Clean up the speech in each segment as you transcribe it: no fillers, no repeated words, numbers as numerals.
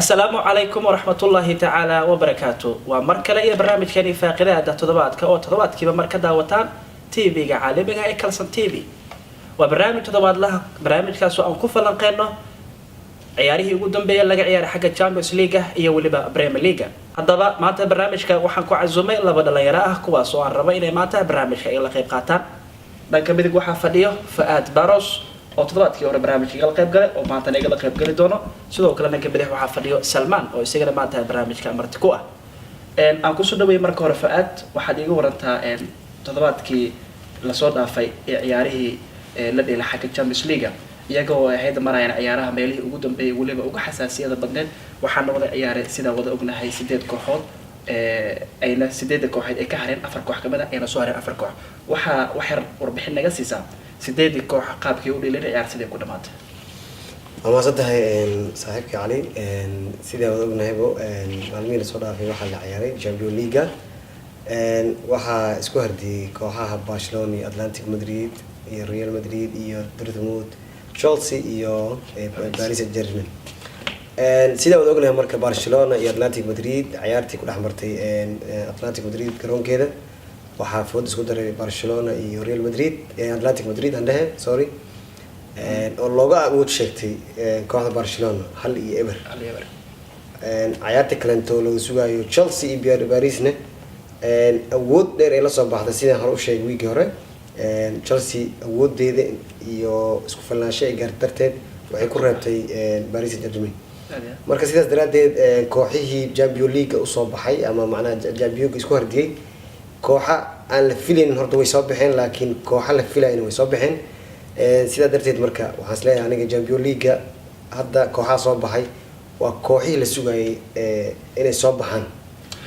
السلام عليكم ورحمة الله تعالى وبركاته ومركلة إيه برنامج كان فاقدة تضبط تضبط كيف مركز وطن تي في عالمي كلسن تي في وبرنامج تضبط لها برنامج كاسو أن كفلا قينه عياره قدام بيا لقى عيار حق الشامبيونز ليجا هي واللي بريمير ليجا هذا ما برنامج كوحن كوعزومي لا بدل يراه كواس وان ربينا ما برنامج إلا قيب قاتان لكن بدك وحن فديه فؤاد باروس oo toddobaadkii hore barnaamijka qayb galay oo maanta naga qayb gali doono sidoo kale naga bidix waxa fadhiyo Salman oo isagana maanta barnaamijka marti ku ah aan ku soo dhaweeyay marka hore Faad waxaad iiga warantaa toddobaadkii la soo dhaafay ciyaarihii la dheelay xagga Champions League iyagoo ahayd marayna ciyaaraha meelihii ugu dambeeyay waliba ugu xasaasiyada badneed waxaan wada ciyaaray sida wada ognahay 8 kooxood ayna 8 kooxood ay ka hareen 4 koox kamid ah ayna soo hareen 4 koox waxa warbixin naga siisaa sideedii koox qaabkii u dhilay ciyaar sidee ku dhamaatay ama saddex saaxiibkii cali sidee wada ognahaybo maalmihiin soo dhaafay waxa la ciyaaray Champions League waxa isku hardiyay kooxaha Barcelona iyo Atlantic Madrid iyo Real Madrid iyo Dortmund Chelsea iyo Paris Saint-Germain sidee wada ognahay marka Barcelona iyo Atlantic Madrid ciyaartii ku dhaxmartay Atlantic Madrid garoonkeeda waxaa food isku daray Barcelona iyo Real Madrid Atlantic Madrid andahe sorry oo looga awood sheegtay kooxda Barcelona hal iyo eber ciyaarta kalento loo sugayo Chelsea iyo Parisna awood dheer ay la soo baxday sida hore u sheegay wiigi hore Chelsea awoodeeda iyo isku falnaansho ay gaartarteed waxay ku reebtay Paris Saint-Germain marka sidaas daraadeed kooxihii Champions League u soo baxay ama macnaha Champions isku hardiyay kooxa aan la filayn horta way soo baxeen laakiin kooxa la filayn way soo baxeen sida darteed marka waxaan isleeyahay aniga Champions League hadda kooxa soo baxay waa kooxihii la sugayay inay soo baxaan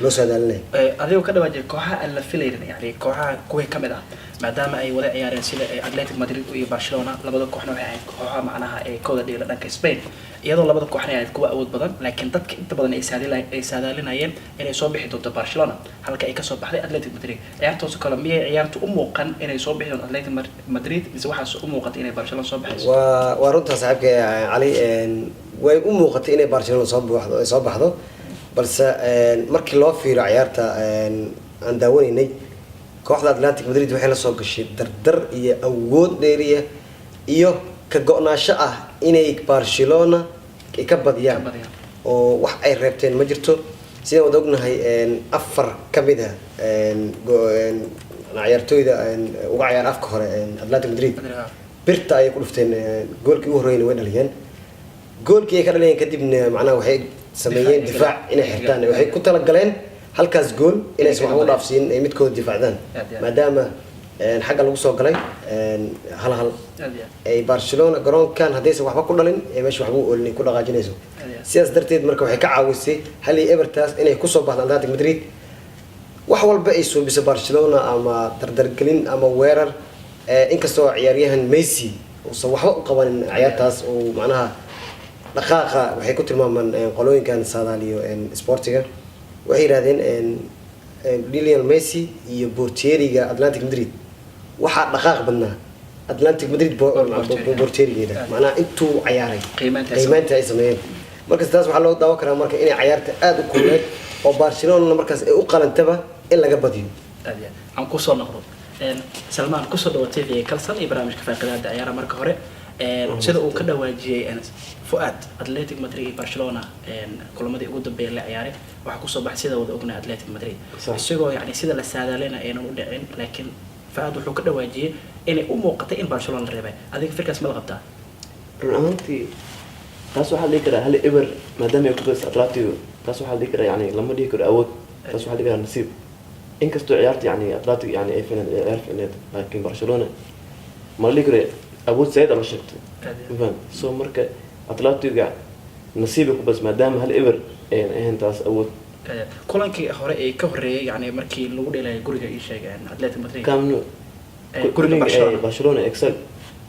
loo saadaalinay adigu ka dhawaajay kooxa aan la filayn yani kooxa kuwa kamid ah maadaama ay wada ciyaareen sida Atletico Madrid iyo Barcelona labada kooxna waxay ahayd kooxaha macnaha ee kooda dheela dhanka Spain iyadoo labada kooxna ay kuwa awood badan laakiin dadka inta badan ay saadaalinayeen inay soo bixi doonto Barcelona halka ay ka soo baxday Atletico Madrid ciyaartoos kale miyay ciyaartu u muuqan inay soo bixi doonto Atletico Madrid mise waxa u muuqatay inay Barcelona soo baxayso waa runta saaxiibka cali way u muuqatay inay Barcelona soo baxdo balse markii loo fiiro ciyaarta aan daawaynay kooxda Atlantic Madrid waxay la soo gashay dardar iyo awood dheeriya iyo ka go'naansho ah inay Barcelona ka badiyaan oo wax ay reebteen ma jirto sida wada ognahay afar kamid ah ciyaartooyda uga ciyaar afka hore Atlantic Madrid birta ay ku dhufteen goolkii ugu horeeyay way dhaliyeen goolkii ay ka dhaliyeen kadibna macnaha waxay sameeyeen difaac inay xirtaan waxay ku tala galeen halkaas gool inay soo u dhaafsiin ay midkood difaacdaan maadaama xagga lagu soo galay hal ay Barcelona garoonkan hadaysan waxba ku dhalin ee meesha waxba u oolin ku dhaqaajinayso sidaas darteed marka waxay ka caawisay hal iyo Everton inay ku soo baxdaan Atletico Madrid wax walba ay soo bisay Barcelona ama dardargelin ama weerar inkastoo ciyaaryahan Messi oo soo waxba u qaban ciyaartaas oo macnaha dhaqaaqa waxay ku tilmaamaan qolooyinkan Saadaaliyo sportiga waxay yiraahdeen Lionel Messi iyo Porteriga Atlantic Madrid waxa dhaqaaq badnaa Atlantic Madrid Porterigeeda macnaha intuu ciyaaray qiimaynta ay sameeyeen marka taas waxa loo daawo karaa marka inay ciyaarta aad u kulmeed oo Barcelona markaas ay u qalantaba in laga badiyo aan ku soo noqdo Salman ku soo dhawaatay TV kalsan iyo barnaamijka faaqidaada ciyaaraha marka hore sida uu ka dhawaajiyay Fuad Atletico Madrid iyo Barcelona kulamadii ugu dambeeyay la ciyaaray waxa ku soo baxay sida wada ognahay Atletico Madrid isagoo yani sida la saadaalina ayna u dhicin laakiin Fuad wuxuu ka dhawaajiyay inay u muuqatay in Barcelona la reebay adiga firkaas ma la qabtaa runtii taas waxa la diraa hal eber maadaama ay ku bas Atletico taas waxa la diraa yani lama dhigi karo awood taas waxa la diraa nasiib inkastoo ciyaarta yani Atletico yani ay finad laakiin Barcelona ma la dhigi awood sayid la sheegtay soo marka Atletico nasiib ku bas maadaama hal eber ay taas awood kulankii hore ee ka horeeyay yani markii lagu dheelay guriga ay sheegeen Atletico Madrid kamno guriga Barcelona excel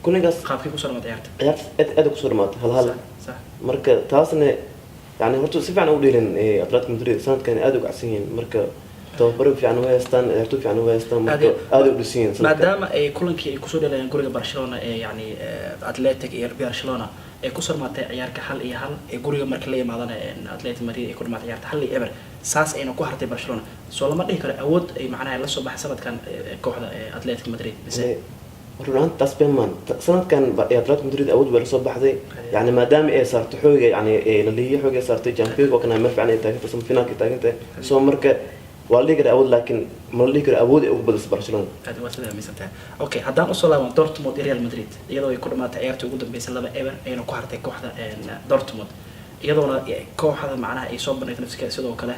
kulankaas qaabkii ku soo dhamaatay ciyaarta ku soo dhamaatay hal marka taasna yani horta si fiican u dheeleen Atletico Madrid sanadkan aad u gacsan yihiin marka توبرو في عنوان استان يرتو في عنوان استان هذا ودسين ما دام كلن كي كسود لين كوريا برشلونة يعني أتلتيك إير برشلونة ay ku sarmaatay ciyaarka hal iyo hal ee guriga marka la yimaadana Atletico Madrid ay ku dhamaatay ciyaarta hal iyo eber saas ayna ku hartay Barcelona soo lama dhihi karo awood ay macnaha la soo baxay sanadkan kooxda Atletico Madrid bise runaan tasbeman sanadkan Atletico Madrid awood baa soo baxday yani maadaama ay saarto xooga yani la leeyahay xooga saartay Champions oo kana ma fiicnay taagta sum finaalka taagta soo marka waa liiga awood laakiin ma liiga awood ugu badan Barcelona hada waa sida miisanta okay haddaan u soo laaban Dortmund iyo Real Madrid iyadoo ay ku dhamaatay ciyaartii ugu dambeysay 2 eber ayna ku hartay kooxda Dortmund iyadoona kooxda macnaha ay soo bandhigtay nafsiga sidoo kale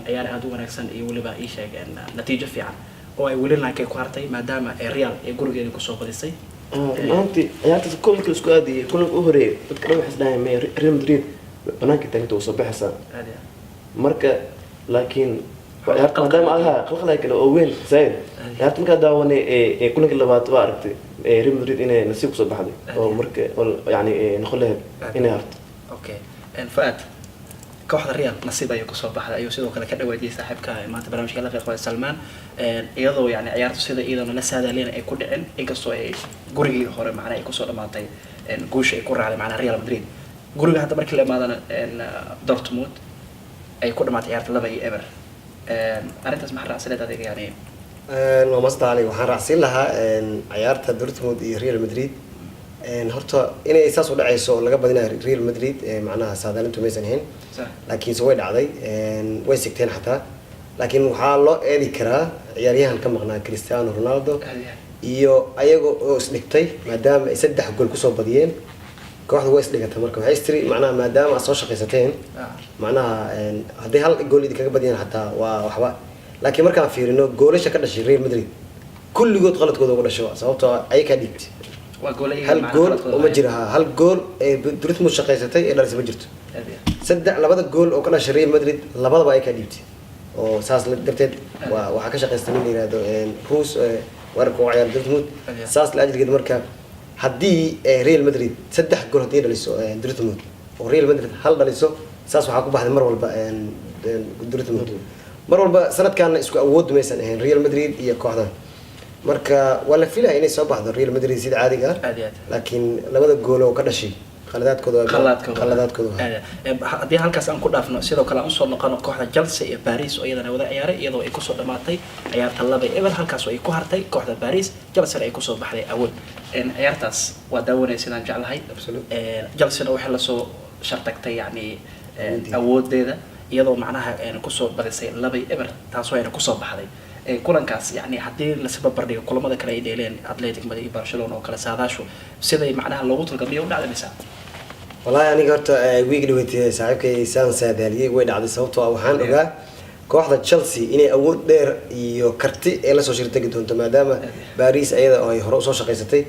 ciyaar aad u wanaagsan iyo waliba ay sheegeen natiijo fiican oo ay weli laakiin ku hartay maadaama Real ay gurigeeda ku soo badisay maanta ciyaarta kulka isku aadiyay kulanka u horeeyay dadka dhan waxay isdhaayeen Real Madrid banaanka taagto soo baxaysa marka laakiin ciyaarta maadaama aha qalqalay kale oo weyn zaid ciyaarta marka daawanay ee kulanka labaad waa aragtay Real Madrid inay nasiib ku soo baxday oo marka yani noqon lahayd inay harto okay Fuad kooxda Real nasiib ayuu ku soo baxday ayuu sidoo kale ka dhawaajiyay saaxiibka maanta barnaamijka la fiiqay Salman iyadoo yani ciyaartu sida iyadoo la saadaaleen ay ku dhicin inkastoo ay gurigii hore macnaha ay ku soo dhamaatay guusha ay ku raacday macnaha Real Madrid guriga hadda markii la imaadana Dortmund ay ku dhamaatay ciyaarta 2 eber arintaas ma raacsaneed adiga yani waa masdaali waxaan raacsin lahaa ciyaarta Dortmund iyo Real Madrid horta inay saas u dhacayso laga badinayo Real Madrid macnaha saadaalintu maysan ahayn laakiin soo way dhacday way sigteen xataa laakiin waxaa loo eedi karaa ciyaaryahan ka maqnaa Cristiano Ronaldo iyo ayaga oo isdhigtay maadaama ay 3 gool ku soo badiyeen kooxdu way isdhigatay marka waxay istiri macnaha maadaama soo shaqaysateen macnaha haddii hal gool idin kaga badiyeen xataa waa waxba laakiin markaan fiirino goolasha ka dhashay Real Madrid kulligood qaladkooda uga dhashay sababtoo ay ka dhigtay hal gool uma jira hal gool ee Dortmund shaqaysatay ee dhalisay ma jirto labada gool oo ka dhashay Real Madrid labadaba ay ka dhigtay oo saas la darteed waxa ka shaqaystay nin yiraahdo Rus warku ciyaar Dortmund saas la ajrigeed marka haddii Real Madrid 3 gool hadii dhaliso Dortmund oo Real Madrid hal dhaliso saas waxa ku baxday mar walba Dortmund mar walba sanadkan isku awood maysan ahayn Real Madrid iyo kooxdan marka wala filayo inay soo baxdo Real Madrid sida caadiga laakiin labada gool oo ka dhashay qaladaadkooda haddii halkaas aan ku dhaafno sidoo kale aan soo noqono kooxda Chelsea iyo Paris oo iyadana wada ciyaaray iyadoo ay ku soo dhamaatay ciyaarta 2 eber halkaas oo ay ku hartay kooxda Paris Chelsea ay ku soo baxday awood ciyaartaas waa daawanay sidaan jeclahay Chelsea waxay la soo shartagtay yani awoodeeda iyadoo macnaha ku soo badisay 2 eber taas oo ay ku soo baxday kulankaas yani haddii la sabab bardhigo kulamada kale ay dheeleen Atletico Madrid iyo Barcelona oo kala saadaasho siday macnaha loogu talgalay u dhacdaysa wallahi aniga horta week dhaweytay saaxiibkay saan saadaaliyay way dhacday sababtoo ah waxaan ogaa kooxda Chelsea inay awood dheer iyo karti ay la soo shirtay doonto maadaama Paris ayada oo ay hore soo shaqaysatay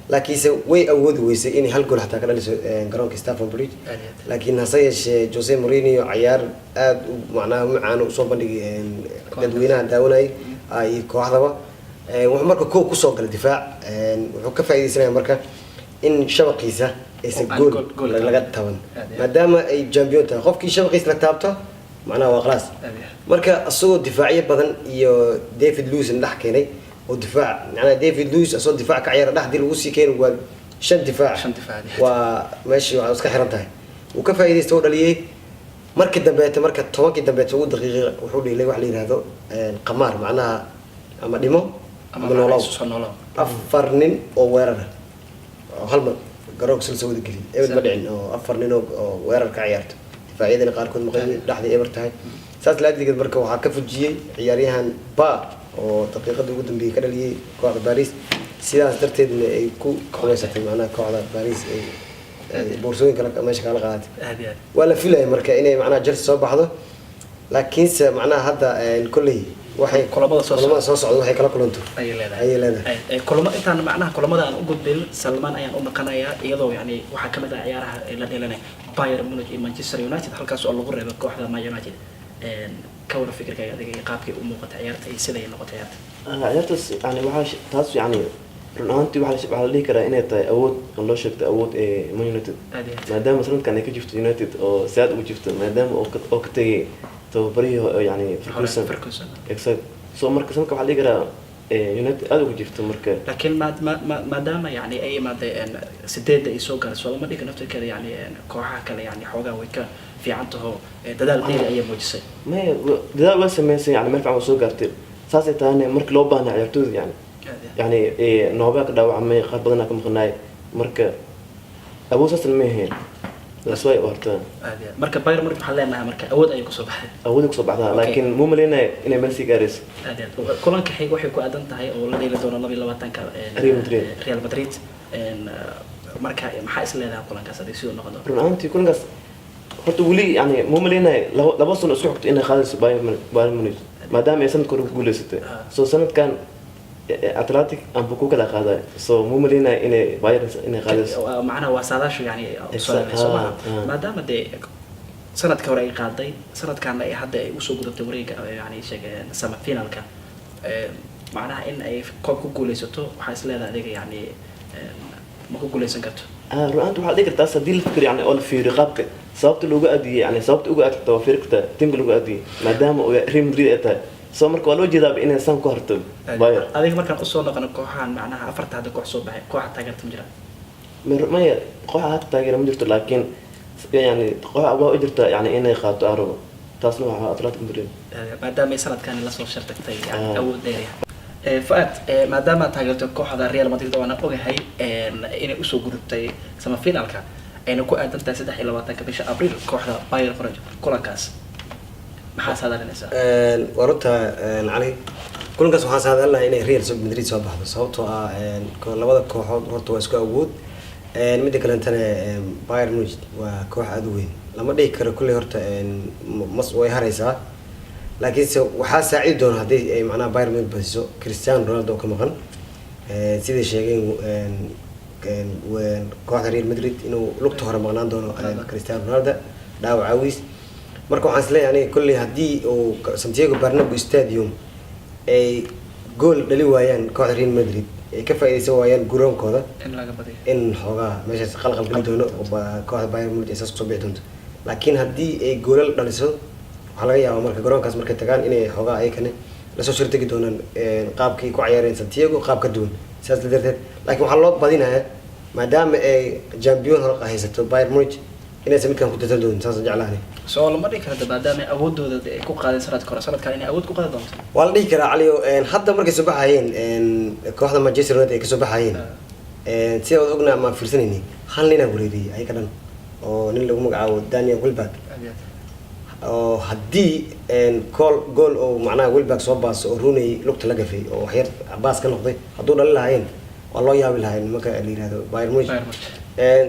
laakiinse way awoodi weysay inay hal gool xataa ka dhaliso garoonka Stamford Bridge laakiin hase yeeshee Jose Mourinho ciyaar aad u macnaha macaan u soo bandhigay dadweynaha daawanay ay kooxdaba wuxuu marka ku soo galay difaac wuxuu ka faa'iideysanaya marka in shabaqiisa aysan gool laga taban maadaama ay champion tahay qofkii shabaqiisa la taabto macnaha waa khalaas marka asagoo difaacyo badan iyo David Luiz dhex keenay ودفاع يعني ديفيد لويس أصلا دفاع كعيار راح دي الوسي كين وشن دفاع وماشي وعاوز كحرنتها وكفى إذا استوى ليه مركز دبيت مركز توكي دبيت ود دقيقة وحولي ليه وحلي هذا القمار معناها أما ديمو من ولا أفرنين أو ويرر هالما قرأوا سلسلة ود قليل إبد مدعين أو أفرنين أو ويرر كعيارت فإذا نقار كنت مقيم راح دي إبرتها ساس لا أدري قد مركب وحكف الجي عياريهن با oo daqiiqada ugu dambeeyay ka dhaliyay kooxda Paris sidaas darteedna ay ku qoraysatay macnaha kooxda Paris ay boorsooyin kala meesha kala qaadatay wala filay marka inay macnaha Chelsea soo baxdo laakiin se macnaha hadda kulli waxay kulamada soo socdo waxay kala kulanto ay leedahay kulamo intaan macnaha kulamada aan u gudbin Salman ayaan u maqanayaa iyadoo yani waxa kamid ah ciyaaraha la dheelanay Bayern Munich iyo Manchester United halkaas oo lagu reebay kooxda Man United كون فكرك يا ذيك قابك أمك عيارت أي سنة نقطة عيارت عيارت يعني وحش تاس يعني رنانتي وحش على ليك رأينا تا أود الله شفت أود مان يونايتد ما دام مثلا كان يكشفت يونايتد أو ساعد وشفت ما دام أو كتي تو بريه يعني فركوسن إكسب سو مركز سنك على ليك United aad ugu jirto marka laakiin maadaama yani ay imaadeen sideedda ay soo gaarayso lama dhiga naftirkeeda yani kooxaha kale yani xoogaa way ka fiican taho dadaal dheeri ayay muujisay maya dadaal waa sameysay yani meel fiican soo gaartay saasay tahayna markii loo baahnaa ciyaartooyda yani noobaa ka dhaawacmay qaar badanaa ka maqnaay marka awood saasna ma ahayn that's why horta marka Bayern Munich waxaa leenahay marka awood ayay kusoo baxday awood kusoo baxdaa laakiin muu maleynaya inay meel sii gaarayso kulanka xig waxay ku aadan tahay oo la dheeli doono 22-ka Real Madrid marka maxaa is leedahay kulankaas hadii sidoo noqdo runtii kulankaas horta wali yani muu maleynaya laba sano isku xigto inay qaadayso Bayern Munich maadaama ay sanadkooda ku guuleysatay soo sanadkan Atlantic aan ku kala qaaday soo muu maleynaya inay Bayern inay qaadayso macnaha waa saadaashu yani maadaama de sanadka hore ay qaaday sanadkan ay hadda ay usoo gudubtay wareega yani sheegeen sama finalka macnaha in ay koob ku guuleysato waxa is leedahay adiga yani ma ku guuleysan karto runtii waxa dhici kartaa hadii la fikir yani oo la fiiriyo qaabka sababta loogu aadiyay yani sababta ugu aadto waa fiirkata timka loogu aadiyay maadaama uu Real Madrid ay tahay soo marka waa loo jeedaa inay san ku harto Bayern adiga markaan usoo noqono kooxahan macnaha afarta hadda koox soo baxay kooxa taageerta ma jiraan maya kooxa hadda taageera ma jirto laakiin yani kooxa waa u jirta yani inay qaato arabo taasna waa Atletico Madrid maadaama sanadkan la soo shartagtay yani awood dheeri Fuad maadaama taageerto kooxda Real Madrid oo aan ogahay inay usoo gudubtay sama finalka ayna ku aadan tahay 23 bisha Abriil kooxda Bayern Munich kulankaas maxaa saadalinaysaa warta cali kulankaas waxaan saadaalnahay inay Real Madrid soo baxdo sababtoo ah labada kooxood horta waa isku awood midda kale intana Bayern Munich waa koox aad u weyn lama dhihi karo kulli horta mas way haraysaa laakiin se waxaa saaciid doona hadii ay macnaha Bayern Munich basiso Cristiano Ronaldo ka maqan sidii sheegeen kooxda Real Madrid inuu lugta hore maqnaan doono Cristiano Ronaldo dhaawacawiis marka waxaan isleeyahay kulli hadii uu Santiago Bernabeu Stadium ay gool dhali waayaan kooxda Real Madrid ay ka faa'iideysan waayaan garoonkooda in laga badiyo in xoogaa meeshaas qalqal gali doono kooxda Bayern Munich ay soo bixi doonto laakiin hadii ay goolal dhaliso waxaa laga yaabaa marka garoonkaas markay tagaan inay xoogaa ay kane la soo shirtagi doonaan qaabkii ku ciyaareen Santiago qaab ka duwan sidaas darteed laakiin waxaa loo badinayaa maadaama ay champion hore haysato Bayern Munich inay samidkan ku dadal doonto saas jeclaanay soo lama dhihi karo maadaama awoodooda ay ku qaadeen sanadkan inay awood ku qaadi doonto waa la dhihi karaa cali hadda markay soo baxayeen kooxda Manchester United ay ka soo baxayeen si aad ognaa ma fiirsanayni hal nin aa wareeriyay ay ka dhan oo nin lagu magacaabo Daniel Welbeck oo hadii goal oo macnaha Welbeck soo baaso oo Rooney lugta la gafay oo waxyar baas ka noqday haduu dhalin lahayn waa loo yaabi lahayn marka la yiraahdo Bayern Munich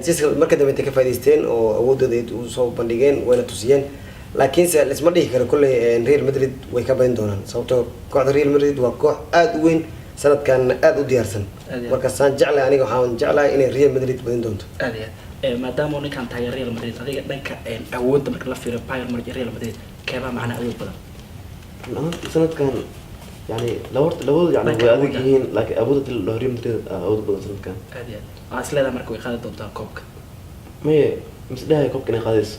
siska marka dambe ka faa'iideysteen oo awoodooda u soo bandhigeen wayna tusiyeen laakiin se isma dhihi karo kulli Real Madrid way ka badin doonaan sababtoo kooxda Real Madrid waa koox aad u weyn sanadkan aad u diyaarsan marka saan jeclahay aniga waxaan jeclahay inay Real Madrid badin doonto maadaama ninkan taageer Real Madrid adiga dhanka awoodda marka la fiiriyo Bayern Munich Real Madrid keeba macna awood badan sanadkan yani labadu yani way adag yihiin laakiin awoodda Real Madrid awood badan sanadkan asleeda marka way qaadi doontaa koobka maya misdahay koobka inay qaadayso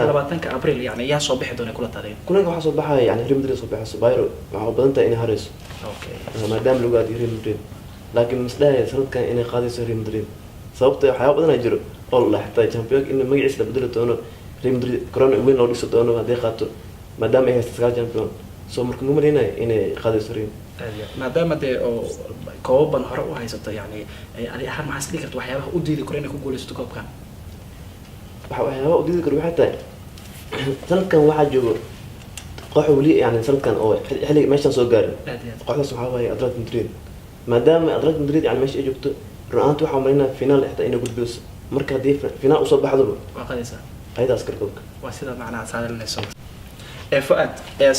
labaatanka Abriil yani yaa soo bixi doona kula taariikh kulanka waxaa soo baxaya yani Real Madrid soo baxayso Bayern waxaa u badan tahay inay harayso maadaama lagu aadiyo Real Madrid laakiin misdahay sanadkan inay qaadayso Real Madrid sababta waxyaabo badan jiro oo la xigtay champion in magaciisa la bedeli doono Real Madrid corona weyn loo dhiso doono hadii qaato maadaama ay haysto champion soo marka ma maleynay inay qaadayso Real maadaama de oo kooban hore u haysato yani ani ahaan maxaa isdhihi karto waxyaabaha u diidi karo inay ku guuleysato koobkan waxyaabaha u diidi karo waxay tahay sanadkan waxaa joogo koox wali yani sanadkan oo xilli meeshan soo gaarin kooxdaas waxaa waaye Atletico Madrid maadaama Atletico Madrid yani meesha ay joogto runtii waxaa marinaa final xitaa inay gudbiso marka hadii final u soo baxdo waa qadaysa aydaas karkoobka waa sida macnaha saadalinayso Fuad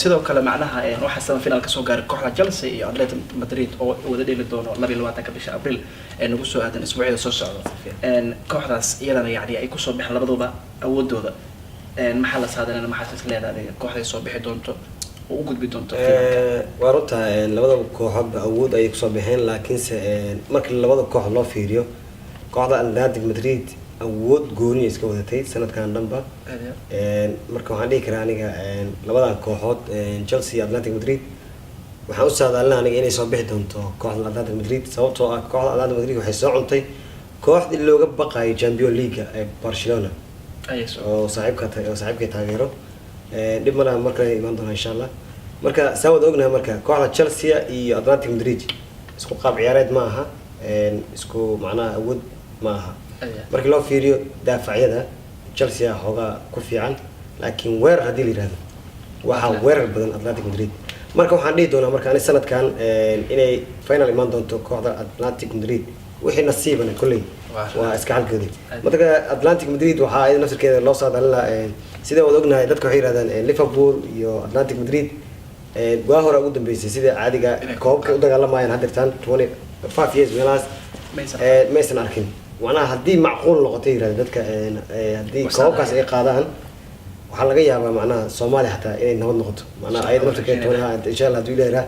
sidoo kale macnaha waxa sama finalka soo gaaray kooxda Chelsea iyo Atletico Madrid oo wada dheeli doono 22 bisha Abriil nagu soo aadan isbuucida soo socdo kooxdaas iyadana yani ay ku soo bixin labaduba awoodooda maxaa la saadalinaa maxaa is leedahay kooxda soo bixi doonto oo u gudbi doonto waa runta labada kooxood awood ay ku soo bixeen laakiin se marka labada koox loo fiiriyo kooxda Atletico Madrid awood gooni iska wadatay sanadkan dhanba marka waxaan dhihi karaa aniga labadan kooxood Chelsea iyo Atletico Madrid waxaan u saadaalina aniga inay soo bixi doonto kooxda Atletico Madrid sababtoo ah kooxda Atletico Madrid waxay soo cuntay kooxdii looga baqayo Champions League ee Barcelona oo saaxiibka taageero dib malaha markale imaan doona insha Allah marka saawad ognahay marka kooxda Chelsea iyo Atletico Madrid isku qaab ciyaareed ma aha isku macnaha awood ma aha markii loo fiiriyo daafacyada Chelsea xoogaa ku fiican laakiin weerar hadii la yiraahdo waxa weerar badan Atletico Madrid marka waxaan dhihi doonaa marka aniga sanadkan inay final imaan doonto kooxda Atletico Madrid wixii nasiibana kulli waa iska halkeedii marka Atletico Madrid waxa ay nafsirkeeda loo saadaalina sida wada ognahay dadku waxay yiraahdaan Liverpool iyo Atletico Madrid waa hore ugu dambeysay sida caadiga koobka u dagaalamayaan hadirtaan 25 years meelaas maysan arkin wana hadii macquul noqotay yiraahdaan dadka hadii koobkaas ay qaadaan waxa laga yaabaa macnaha Soomaaliya hataa inay nabad noqoto macnaha ayada naftirkeeda toona insha Allah hadii leeyahay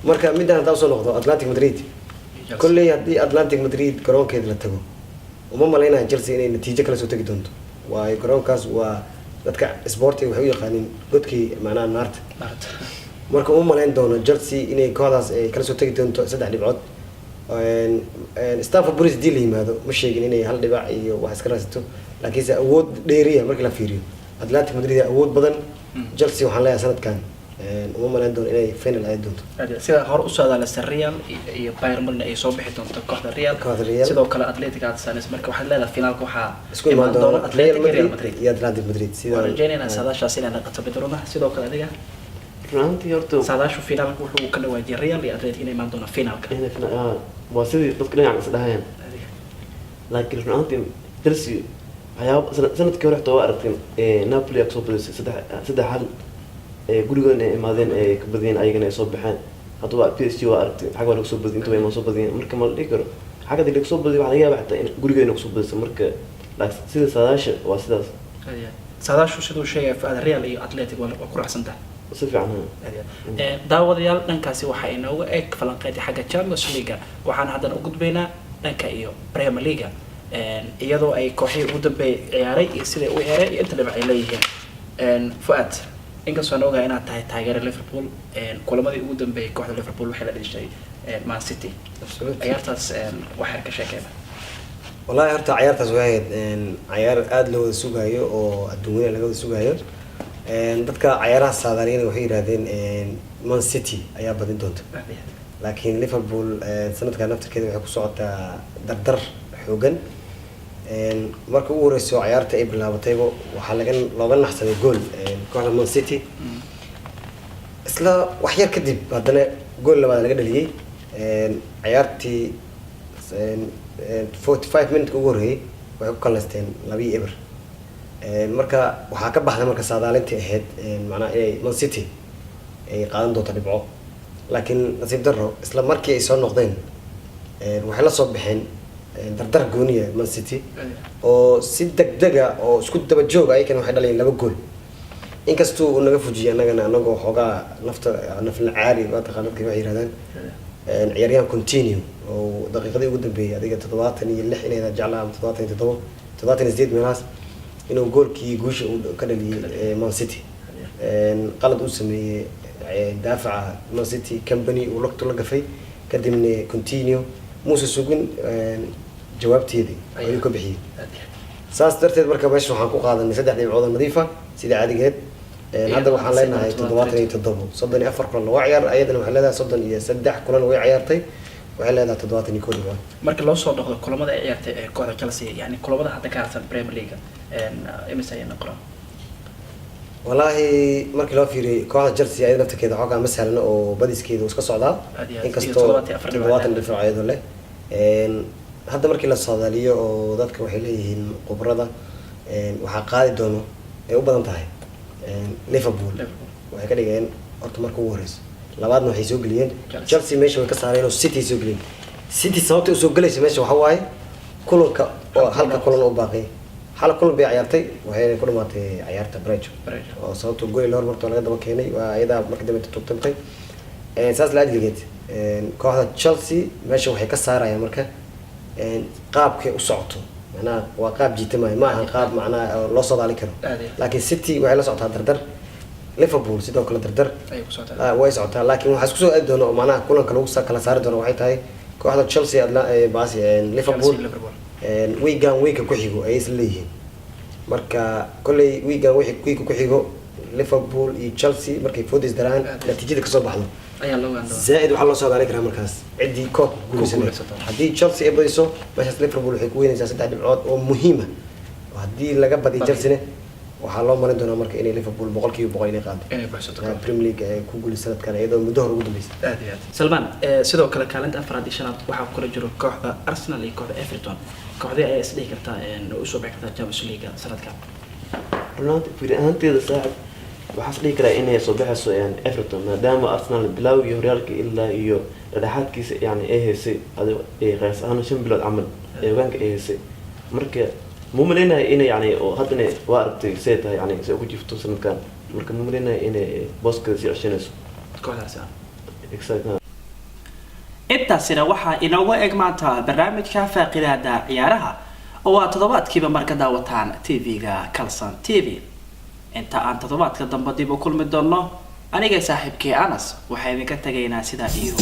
marka midaan taa soo noqdo Atletico Madrid kulli hadii Atletico Madrid garoonkeeda la tago uma maleynaa Chelsea inay natiijo kala soo tagi doonto waa garoonkaas waa dadka sportiga waxay u yaqaaniin godkii macnaha naarta marka uma maleyn doono Chelsea inay kooxdaas ay kala soo tagi doonto 3 dhibcood Stamford Bridge dil yimaado ma sheegin inay hal dhibac iyo wax iska raasato laakiin awood dheeriya markii la fiiriyo Atletico Madrid awood badan Chelsea waxaan leeyahay sanadkan uma maleyn doono inay final ay doonto sida hor u socda Real iyo Bayern Munich ay soo bixi doonto kooxda Real sidoo kale Atletico Adsans marka waxaan leedahay finaalka waxa isku imaan doona Atletico Madrid iyo Atletico Madrid sida Argentina saadaashaas inay noqoto bedrona sidoo kale adiga runtii horta saadaashu finaalka wuxuu ka dhawaajiyay Real iyo Atletico inay imaan doona finaalka waa sidii dadka dhinaca isdhaayeen laakiin runtii Chelsea ayaab sanadkii hore xitaa waa aragteen Napoli ay soo badisay saddex hal gurigoodna ay imaadeen ay ka badiyeen ayagana ay soo baxeen hadaba PSG waa aragteen xagga lagu soo badiyay inta way ma soo badiyeen marka ma dhihi karo xagga lagu soo badiyay waxa laga yaabaa xitaa in gurigoodna ku soo badisay marka laakiin sida saadaasha waa sidaas saadaashu sidoo sheegay Fuad Real iyo Atletico waa ku raacsantahay si fiican daawadayaal dhankaasi waxa inooga eeg falanqeynta xagga Champions League waxaan haddana u gudbaynaa dhanka iyo Premier League iyadoo ay kooxihii ugu dambeeyay ciyaaray iyo sida uu ciyaaray iyo inta dhibac ay leeyihiin Fuad inkastoo aan ogahay inaad tahay taageere Liverpool kulamadii ugu dambeeyay kooxda Liverpool waxay la dhishay Man City ciyaartaas waxa ka sheekayna wallahi horta ciyaartaas waxay ciyaar aad loo wada sugayo oo adduunka laga wada sugayo dadka ciyaaraha saadaariyada waxay yiraahdeen Man City ayaa badin doonta laakiin Liverpool sanadkan naftirkeeda waxay ku socotaa dardar xoogan marka ugu horeyso ciyaarta ay bilaabatay waxa looga naxsaday gool kooxda Man City isla wax yar kadib haddana gool labaad laga dhaliyay ciyaartii 45 minutes ugu horeeyay waxay ku kaleysteen 2-0 marka waxaa ka baxday marka saadaalintii ahayd macnaha inay Man City ay qaadan doonto dhibco laakiin nasiib darro isla markii ay soo noqdeen waxay la soo baxeen dardar gooniya Man City oo si degdega oo isku daba joog ay kan waxay dhalayeen 2 gool inkastoo uu naga fujiyay anagoo xoogaa nafla caari waa taqaanadkii waxay yiraahdaan ciyaaryahan continue oo daqiiqadii ugu dambeeyay adiga 76 inay jeclaa 77 78 meelaas inuu goolkii guusha uu ka dhaliyay Man City qalad uu sameeyay daafaca Man City company uu lugta la gafay kadibna continue muuse sugin jawaabteedii ayuu ka bixiyay saas darteed marka meesha waxaan ku qaadanay 3 dhibcood nadiif ah sida caadigeed hadda waxaan leenahay 77 34 kulan waa ciyaar ayadana waxay leedahay 33 kulan way ciyaartay waxay leedahay 71 dhibcood marka loo soo noqdo kulamada ay ciyaartay ee kooxda Chelsea yani kulamada hadda ka harsan Premier League imisa ay noqon wallahi markii loo fiiriyay kooxda Chelsea ayada nafteeda xoogaa ma sahlana oo badiskeedu iska socdaa inkastoo 70 dhibcood leh hadda markii la saadaaliyo oo dadka waxay leeyihiin khibrada waxa qaadi doono ay u badan tahay Liverpool waxay ka dhigeen horta marka ugu horeyso labaadna waxay soo galiyeen Chelsea meesha way ka saareen oo City soo galiyeen City sababta soo galaysa meesha waxa waaye kulanka oo halka kulan u baaqay hal kulan bay ciyaartay waxay ku dhamaatay ciyaarta Brejo oo sababta gool hor marto laga daba keenay waa ayada markii dambe tubtay saas la ajligeed kooxda Chelsea meesha waxay ka saarayaan marka qaabkay u socoto macnaha waa qaab jiitamaay ma aha qaab macnaha loo soo daali karo laakiin City waxay la socotaa dardar Liverpool sidoo kale dardar ay ku socotaa way socotaa laakiin waxa isku soo aadi doona oo macnaha kulanka lagu kala saari doono waxay tahay kooxda Chelsea baasi Liverpool week ku xigo ay isla leeyihiin marka kulay week ku xigo Liverpool iyo Chelsea markay foodis daraan natiijada ka soo baxdo ayaa loo gaandoo زائد waxa loo soo gaari karaa markaas cidii koob guulaysato hadii Chelsea ay badiso meesha Liverpool waxay ku weynaysaa 3 dhibcood oo muhiim ah hadii laga badiyo Chelsea waxaa loo marin doonaa marka inay Liverpool 100% inay qaado inay baxsato Premier League ay ku guulaysan sanadkan iyadoo muddo hore ugu dambeysay aad iyo aad Salman sidoo kale kaalinta afraad iyo shanaad waxaa ku kala jiro kooxda Arsenal iyo kooxda Everton kooxda ay isdhihi kartaa oo soo bixi kartaa Champions League sanadkan runtii fiiraanteeda saaxib waxaa dhici kara inay soo baxayso Everton maadaama Arsenal bilow iyo horyaalka ilaa iyo dhexaadkiisa yani ay heysay ay qaas ahaan 5 bilood amal ee waanka ay heysay marka muumaleynaa inay yani oo hadana waa aragtay seeta yani soo ku jifto sanadkan marka muumaleynaa inay booska si ceshanayso kooxdaas exactly intaasina waxaa inoogu eg maanta barnaamijka faaqidaada ciyaaraha oo aad toddobaadkiiba marka daawataan TV-ga Kalsan TV inta aan toddobaadka dambe dib u kulmi doono aniga saaxiibkay Anas waxaan idinka tagaynaa sida iyo